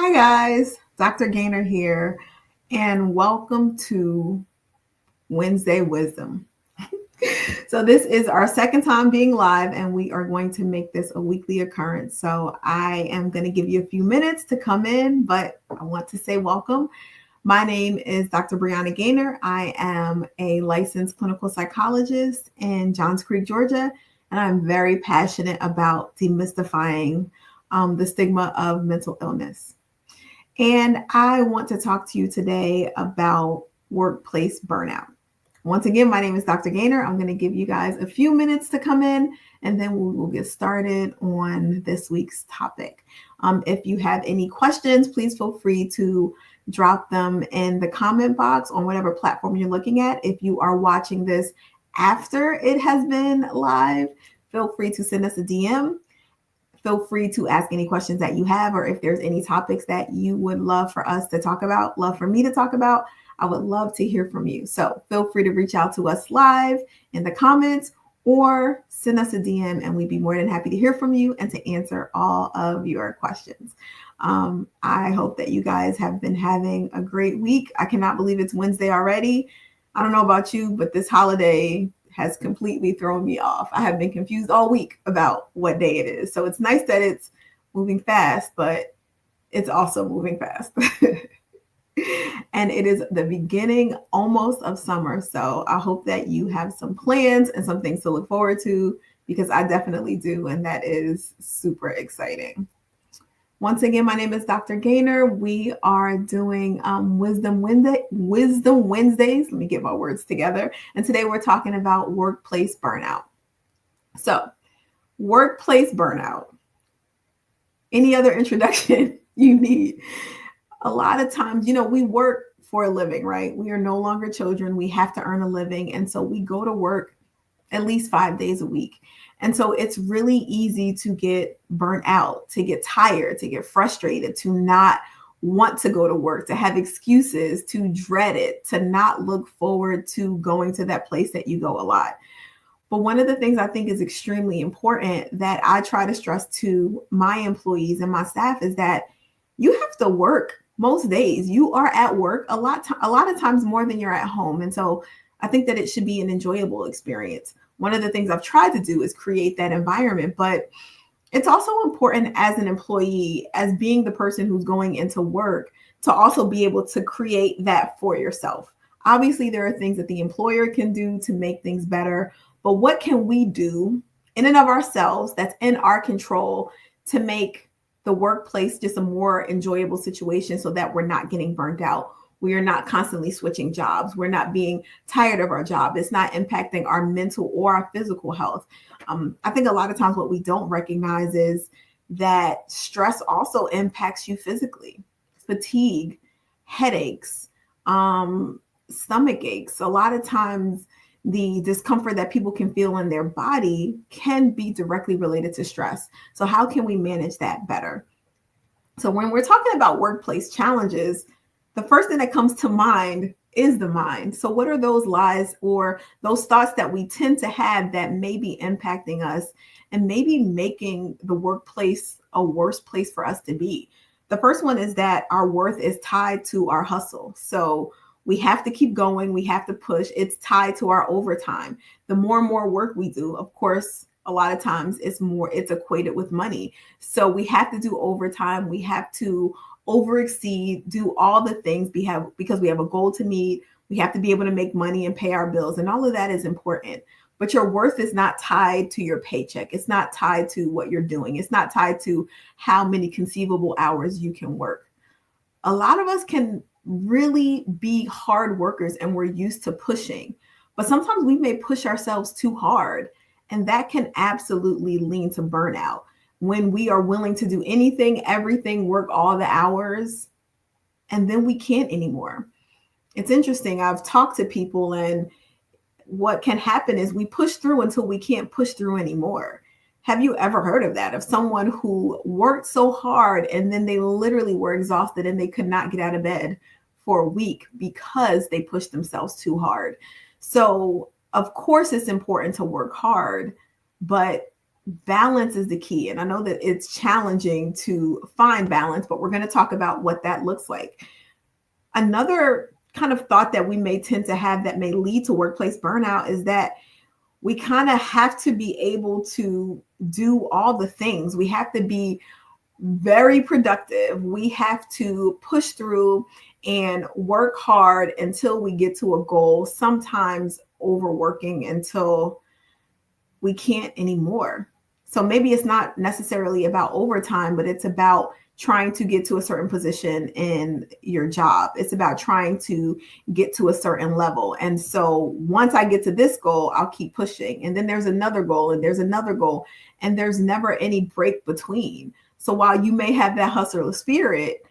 Hi guys, Dr. Gaynor here, and welcome to Wednesday Wisdom. So this is our second time being live, and we are going to make this a weekly occurrence. So I am going to give you a few minutes to come in, but I want to say welcome. My name is Dr. Brianna Gaynor. I am a licensed clinical psychologist in Johns Creek, Georgia, and I'm very passionate about demystifying the stigma of mental illness. And I want to talk to you today about workplace burnout. Once again, my name is Dr. Gaynor. I'm going to give you guys a few minutes to come in, and then we will get started on this week's topic. If you have any questions, please feel free to drop them in the comment box on whatever platform you're looking at. If you are watching this after it has been live, feel free to send us a DM. Feel free to ask any questions that you have, or if there's any topics that you would love for us to talk about, love for me to talk about, I would love to hear from you. So feel free to reach out to us live in the comments or send us a DM, and we'd be more than happy to hear from you and to answer all of your questions. I hope that you guys have been having a great week. I cannot believe it's Wednesday already. I don't know about you, but this holiday has completely thrown me off. I have been confused all week about what day it is. So it's nice that it's moving fast, but it's also moving fast. And it is the beginning almost of summer. So I hope that you have some plans and some things to look forward to, because I definitely do. And that is super exciting. Once again, my name is Dr. Gaynor. We are doing Wisdom Wednesdays. Let me get my words together. And today we're talking about workplace burnout. So, workplace burnout. Any other introduction you need? A lot of times, we work for a living, right? We are no longer children. We have to earn a living. And so we go to work at least 5 days a week. And so it's really easy to get burnt out, to get tired, to get frustrated, to not want to go to work, to have excuses, to dread it, to not look forward to going to that place that you go a lot. But one of the things I think is extremely important that I try to stress to my employees and my staff is that you have to work most days. You are at work a lot of times more than you're at home. And so I think that it should be an enjoyable experience. One of the things I've tried to do is create that environment, but it's also important as an employee, as being the person who's going into work, to also be able to create that for yourself. Obviously, there are things that the employer can do to make things better, but what can we do in and of ourselves that's in our control to make the workplace just a more enjoyable situation so that we're not getting burnt out? We are not constantly switching jobs. We're not being tired of our job. It's not impacting our mental or our physical health. I think a lot of times what we don't recognize is that stress also impacts you physically. Fatigue, headaches, stomach aches. A lot of times the discomfort that people can feel in their body can be directly related to stress. So how can we manage that better? So when we're talking about workplace challenges, the first thing that comes to mind is the mind. So what are those lies or those thoughts that we tend to have that may be impacting us and maybe making the workplace a worse place for us to be? The first one is that our worth is tied to our hustle. So we have to keep going. We have to push. It's tied to our overtime. The more and more work we do, of course, a lot of times it's equated with money. So we have to do overtime. We have to overexceed, do all the things because we have a goal to meet. We have to be able to make money and pay our bills, and all of that is important. But your worth is not tied to your paycheck. It's not tied to what you're doing. It's not tied to how many conceivable hours you can work. A lot of us can really be hard workers and we're used to pushing, but sometimes we may push ourselves too hard, and that can absolutely lead to burnout. When we are willing to do anything, everything, work all the hours, and then we can't anymore. It's interesting. I've talked to people, and what can happen is we push through until we can't push through anymore. Have you ever heard of that? Of someone who worked so hard and then they literally were exhausted and they could not get out of bed for a week because they pushed themselves too hard. So, of course, it's important to work hard, but balance is the key. And I know that it's challenging to find balance, but we're going to talk about what that looks like. Another kind of thought that we may tend to have that may lead to workplace burnout is that we kind of have to be able to do all the things. We have to be very productive. We have to push through and work hard until we get to a goal, sometimes overworking until we can't anymore. So maybe it's not necessarily about overtime, but it's about trying to get to a certain position in your job. It's about trying to get to a certain level. And so once I get to this goal, I'll keep pushing. And then there's another goal and there's another goal, and there's never any break between. So while you may have that hustler spirit,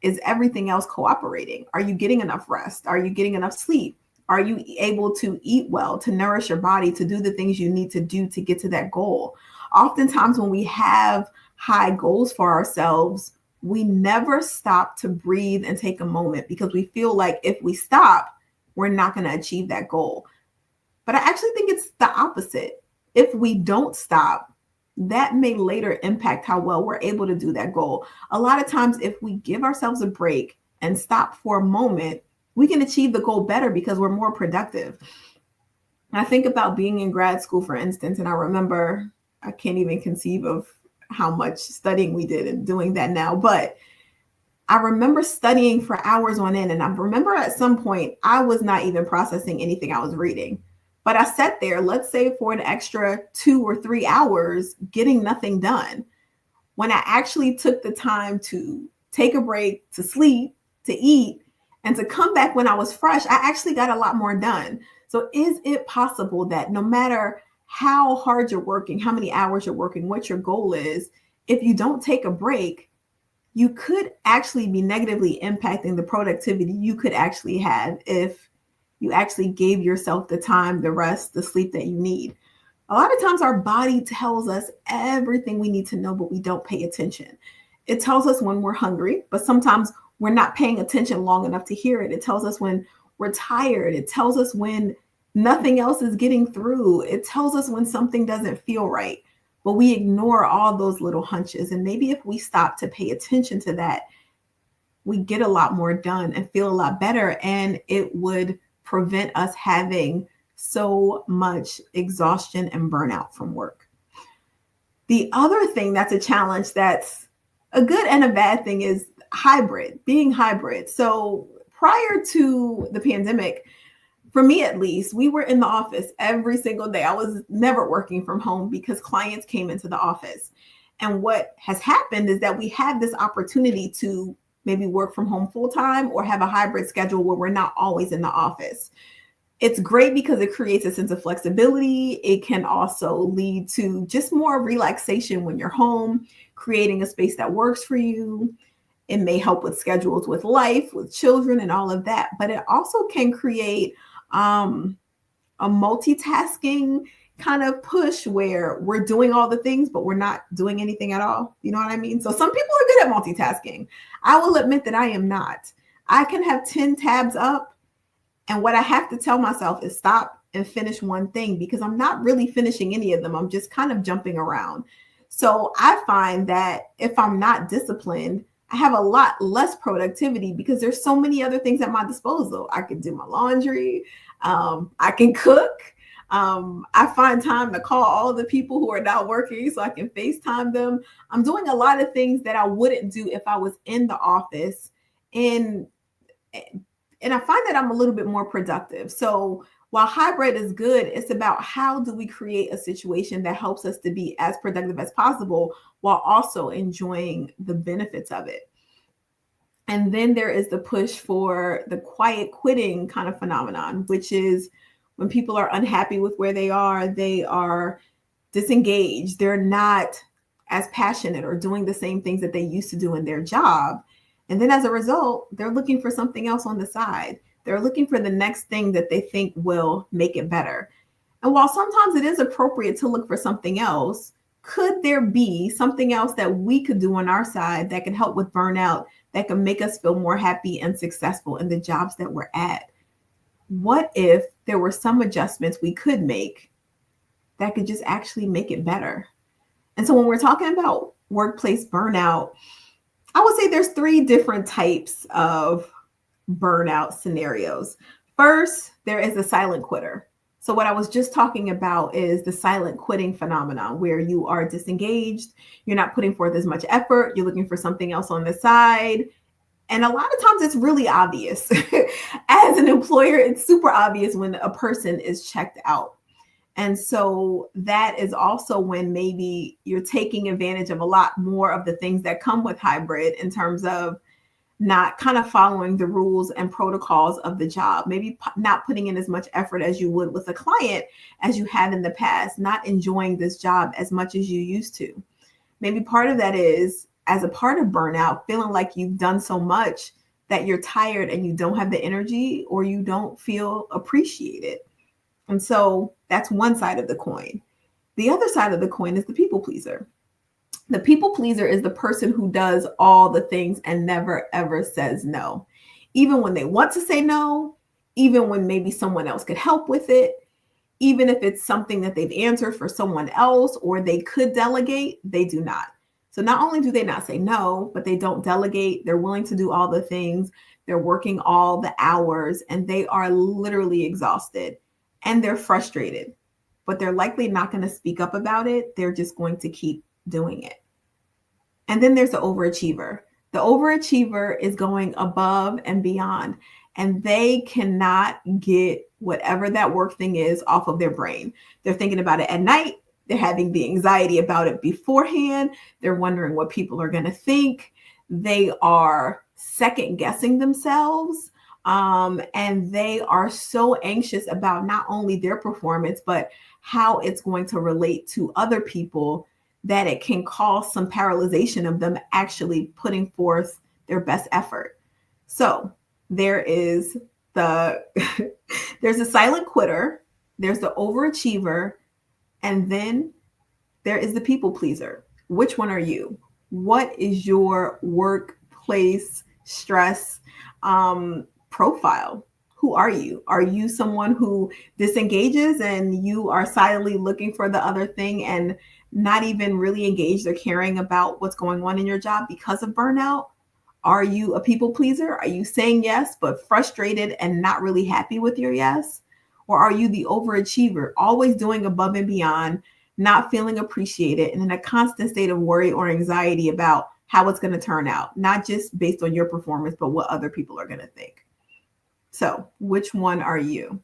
is everything else cooperating? Are you getting enough rest? Are you getting enough sleep? Are you able to eat well, to nourish your body, to do the things you need to do to get to that goal? Oftentimes when we have high goals for ourselves, we never stop to breathe and take a moment because we feel like if we stop, we're not going to achieve that goal. But I actually think it's the opposite. If we don't stop, that may later impact how well we're able to do that goal. A lot of times, if we give ourselves a break and stop for a moment, we can achieve the goal better because we're more productive. I think about being in grad school, for instance, and I remember, I can't even conceive of how much studying we did and doing that now, but I remember studying for hours on end. And I remember at some point, I was not even processing anything I was reading. But I sat there, let's say for an extra 2 or 3 hours, getting nothing done. When I actually took the time to take a break, to sleep, to eat, and to come back when I was fresh, I actually got a lot more done. So is it possible that no matter how hard you're working, how many hours you're working, what your goal is, if you don't take a break, you could actually be negatively impacting the productivity you could actually have if you actually gave yourself the time, the rest, the sleep that you need. A lot of times our body tells us everything we need to know, but we don't pay attention. It tells us when we're hungry, but sometimes we're not paying attention long enough to hear it. It tells us when we're tired. It tells us when nothing else is getting through. It tells us when something doesn't feel right, but we ignore all those little hunches. And maybe if we stop to pay attention to that, we get a lot more done and feel a lot better. And it would prevent us having so much exhaustion and burnout from work. The other thing that's a challenge that's a good and a bad thing is being hybrid. So prior to the pandemic, for me at least, we were in the office every single day. I was never working from home because clients came into the office. And what has happened is that we have this opportunity to maybe work from home full time or have a hybrid schedule where we're not always in the office. It's great because it creates a sense of flexibility. It can also lead to just more relaxation when you're home, creating a space that works for you. It may help with schedules with life, with children and all of that, but it also can create a multitasking kind of push where we're doing all the things, but we're not doing anything at all. You know what I mean? So some people are good at multitasking. I will admit that I am not. I can have 10 tabs up, and what I have to tell myself is stop and finish one thing because I'm not really finishing any of them. I'm just kind of jumping around. So I find that if I'm not disciplined, I have a lot less productivity because there's so many other things at my disposal. I can do my laundry. I can cook. I find time to call all the people who are not working so I can FaceTime them. I'm doing a lot of things that I wouldn't do if I was in the office. And I find that I'm a little bit more productive. So while hybrid is good, it's about how do we create a situation that helps us to be as productive as possible while also enjoying the benefits of it. And then there is the push for the quiet quitting kind of phenomenon, which is when people are unhappy with where they are disengaged, they're not as passionate or doing the same things that they used to do in their job. And then as a result, they're looking for something else on the side. They're looking for the next thing that they think will make it better. And while sometimes it is appropriate to look for something else, could there be something else that we could do on our side that can help with burnout, that can make us feel more happy and successful in the jobs that we're at? What if there were some adjustments we could make that could just actually make it better? And so when we're talking about workplace burnout, I would say there's three different types of burnout scenarios. First, there is the silent quitter. So, what I was just talking about is the silent quitting phenomenon where you are disengaged, you're not putting forth as much effort, you're looking for something else on the side. And a lot of times it's really obvious. As an employer, it's super obvious when a person is checked out. And so that is also when maybe you're taking advantage of a lot more of the things that come with hybrid in terms of not kind of following the rules and protocols of the job, maybe not putting in as much effort as you would with a client as you had in the past, not enjoying this job as much as you used to. Maybe part of that is as a part of burnout, feeling like you've done so much that you're tired and you don't have the energy or you don't feel appreciated. And so that's one side of the coin. The other side of the coin is the people pleaser. The people pleaser is the person who does all the things and never ever says no. Even when they want to say no, even when maybe someone else could help with it, even if it's something that they've answered for someone else or they could delegate, they do not. So not only do they not say no, but they don't delegate. They're willing to do all the things. They're working all the hours and they are literally exhausted and they're frustrated, but they're likely not going to speak up about it. They're just going to keep doing it. And then there's the overachiever. The overachiever is going above and beyond, and they cannot get whatever that work thing is off of their brain. They're thinking about it at night. They're having the anxiety about it beforehand. They're wondering what people are going to think. They are second guessing themselves. And they are so anxious about not only their performance, but how it's going to relate to other people that it can cause some paralyzation of them actually putting forth their best effort. So there is the there's a silent quitter, there's the overachiever, and then there is the people pleaser. Which one are you? What is your workplace stress profile? Who are you? Are you someone who disengages and you are silently looking for the other thing and not even really engaged or caring about what's going on in your job because of burnout? Are you a people pleaser? Are you saying yes, but frustrated and not really happy with your yes? Or are you the overachiever, always doing above and beyond, not feeling appreciated, and in a constant state of worry or anxiety about how it's going to turn out, not just based on your performance, but what other people are going to think? So, which one are you?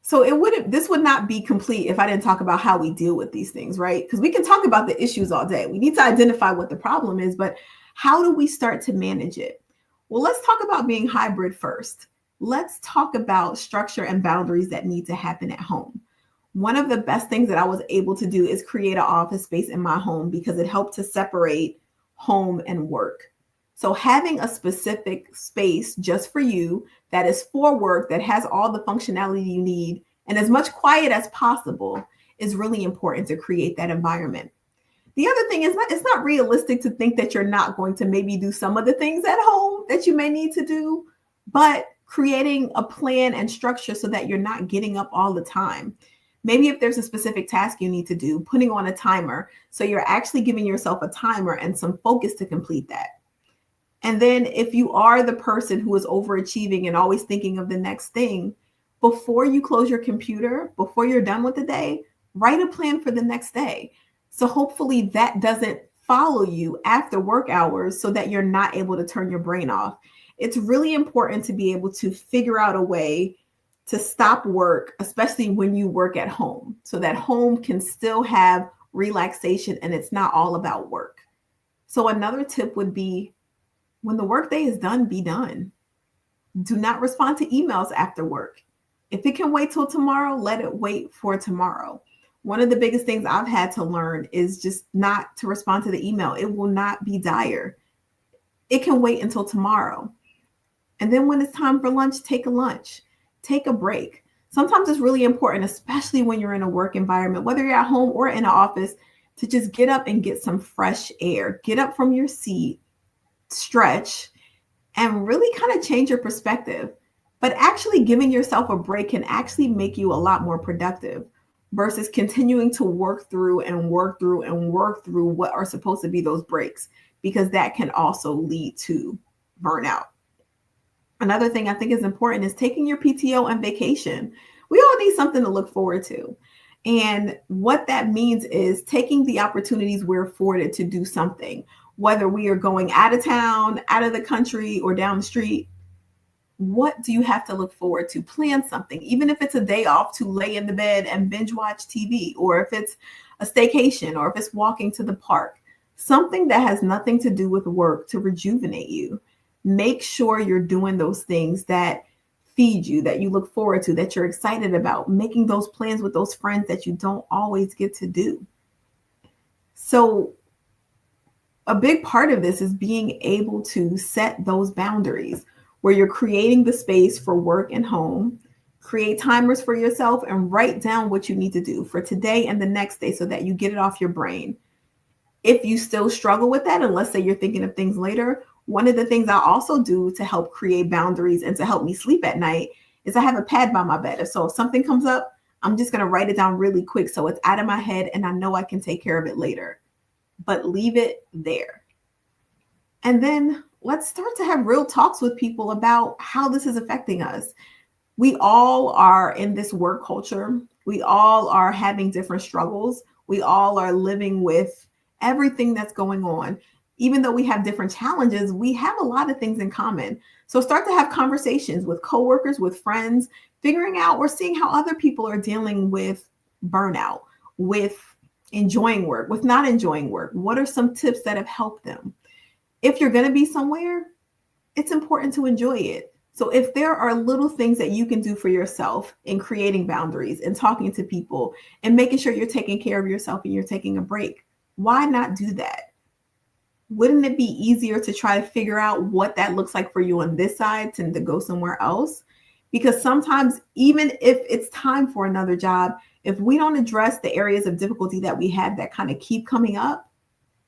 So this would not be complete if I didn't talk about how we deal with these things, right? Because we can talk about the issues all day. We need to identify what the problem is, but how do we start to manage it? Well, let's talk about being hybrid first. Let's talk about structure and boundaries that need to happen at home. One of the best things that I was able to do is create an office space in my home because it helped to separate home and work. So having a specific space just for you that is for work, that has all the functionality you need, and as much quiet as possible is really important to create that environment. The other thing is it's not realistic to think that you're not going to maybe do some of the things at home that you may need to do, but creating a plan and structure so that you're not getting up all the time. Maybe if there's a specific task you need to do, putting on a timer so you're actually giving yourself a timer and some focus to complete that. And then if you are the person who is overachieving and always thinking of the next thing, before you close your computer, before you're done with the day, write a plan for the next day. So hopefully that doesn't follow you after work hours so that you're not able to turn your brain off. It's really important to be able to figure out a way to stop work, especially when you work at home, so that home can still have relaxation and it's not all about work. So another tip would be, when the workday is done, be done. Do not respond to emails after work. If it can wait till tomorrow, let it wait for tomorrow. One of the biggest things I've had to learn is just not to respond to the email. It will not be dire. It can wait until tomorrow. And then when it's time for lunch, take a lunch, take a break. Sometimes it's really important, especially when you're in a work environment, whether you're at home or in an office, to just get up and get some fresh air. Get up from your seat, stretch, and really kind of change your perspective. But actually giving yourself a break can actually make you a lot more productive. versus continuing to work through and work through and work through what are supposed to be those breaks, because that can also lead to burnout. Another thing I think is important is taking your PTO and vacation. We all need something to look forward to. And what that means is taking the opportunities we're afforded to do something, whether we are going out of town, out of the country, or down the street. What do you have to look forward to? Plan something, even if it's a day off to lay in the bed and binge watch TV, or if it's a staycation, or if it's walking to the park, something that has nothing to do with work to rejuvenate you. Make sure you're doing those things that feed you, that you look forward to, that you're excited about, making those plans with those friends that you don't always get to do. So a big part of this is being able to set those boundaries where you're creating the space for work and home. Create timers for yourself and write down what you need to do for today and the next day so that you get it off your brain. If you still struggle with that, and let's say you're thinking of things later, one of the things I also do to help create boundaries and to help me sleep at night is I have a pad by my bed. So if something comes up, I'm just going to write it down really quick so it's out of my head and I know I can take care of it later. But leave it there. And then let's start to have real talks with people about how this is affecting us. We all are in this work culture. We all are having different struggles. We all are living with everything that's going on. Even though we have different challenges, we have a lot of things in common. So start to have conversations with coworkers, with friends, figuring out or seeing how other people are dealing with burnout, with enjoying work, with not enjoying work. What are some tips that have helped them? If you're going to be somewhere, it's important to enjoy it. So if there are little things that you can do for yourself in creating boundaries and talking to people and making sure you're taking care of yourself and you're taking a break, why not do that? Wouldn't it be easier to try to figure out what that looks like for you on this side than to go somewhere else? Because sometimes, even if it's time for another job, if we don't address the areas of difficulty that we have that kind of keep coming up,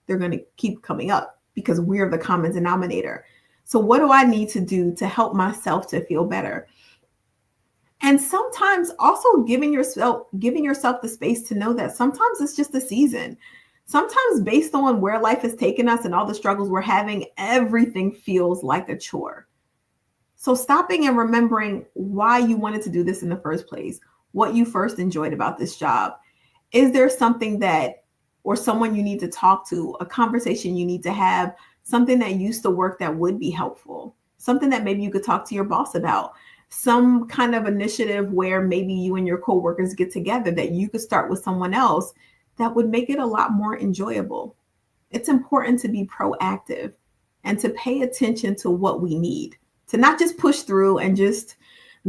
they're going to keep coming up because we're the common denominator. So what do I need to do to help myself to feel better? And sometimes also giving yourself the space to know that sometimes it's just a season. Sometimes based on where life has taken us and all the struggles we're having, everything feels like a chore. So stopping and remembering why you wanted to do this in the first place, what you first enjoyed about this job. Is there something that, or someone you need to talk to, a conversation you need to have, something that used to work that would be helpful, something that maybe you could talk to your boss about, some kind of initiative where maybe you and your coworkers get together that you could start with someone else that would make it a lot more enjoyable. It's important to be proactive and to pay attention to what we need, to not just push through and just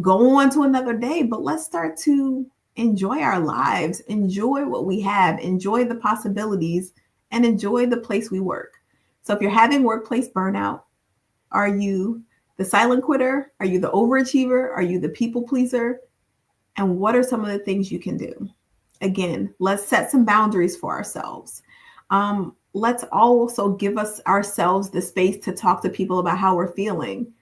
go on to another day, but let's start to enjoy our lives, enjoy what we have, enjoy the possibilities, and enjoy the place we work. So if you're having workplace burnout, are you the silent quitter? Are you the overachiever? Are you the people pleaser? And what are some of the things you can do? Again, let's set some boundaries for ourselves. Let's also give ourselves the space to talk to people about how we're feeling.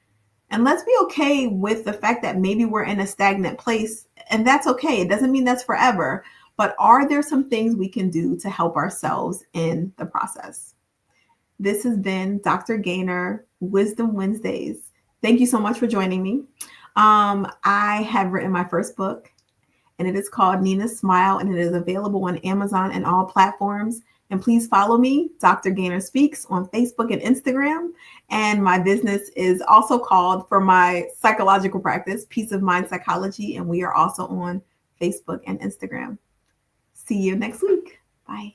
And let's be okay with the fact that maybe we're in a stagnant place, and that's okay. It doesn't mean that's forever, but are there some things we can do to help ourselves in the process? This has been Dr. Gaynor, Wisdom Wednesdays. Thank you so much for joining me. I have written my first book, and it is called Nina's Smile, and it is available on Amazon and all platforms. And please follow me, Dr. Gaynor Speaks, on Facebook and Instagram. And my business is also called, for my psychological practice, Peace of Mind Psychology. And we are also on Facebook and Instagram. See you next week. Bye.